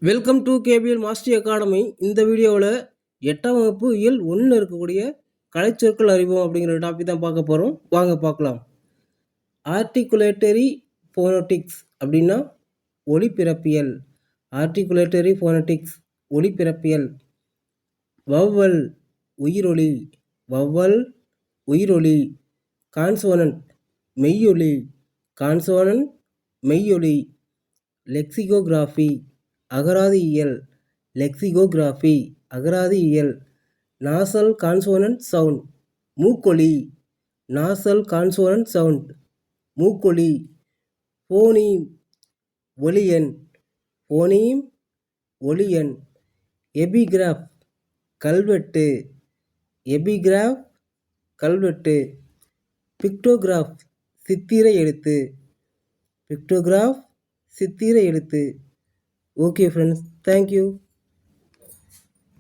Welcome to KPL master academy. இந்த வீடியோவில் 8ஆம் வகுப்பு இயல் 1 இருக்கக்கூடிய கலைச்சொற்கள் அறிவோம் அப்படிங்கிற டாபிக் தான் பார்க்க போகிறோம். வாங்க பார்க்கலாம். ஆர்டிகுலேட்டரி ஃபோனோட்டிக்ஸ் அப்படின்னா ஒலிபிறப்பியல். ஆர்டிகுலேட்டரி ஃபோனோட்டிக்ஸ் ஒலிபிறப்பியல். வவ்வல் உயிரொலி. வவ்வல் உயிரொலி. கான்சோனன்ட் மெய்யொலி. கான்சோனன்ட் மெய்யொலி. லெக்சிகோகிராஃபி அகராதியியல். லெக்சிகோகிராஃபி அகராதியியல். நாசல் கான்சோனன்ட் சவுண்ட் மூக்கொலி. நாசல் கான்சோனன்ட் சவுண்ட் மூக்கொலி. போனீம் ஒலியன். போனீம் ஒலியன். எபிகிராஃப் கல்வெட்டு. எபிகிராஃப் கல்வெட்டு. பிக்டோகிராஃப் சித்திர எழுத்து. பிக்டோகிராஃப் சித்திர எழுத்து. Okay friends, thank you.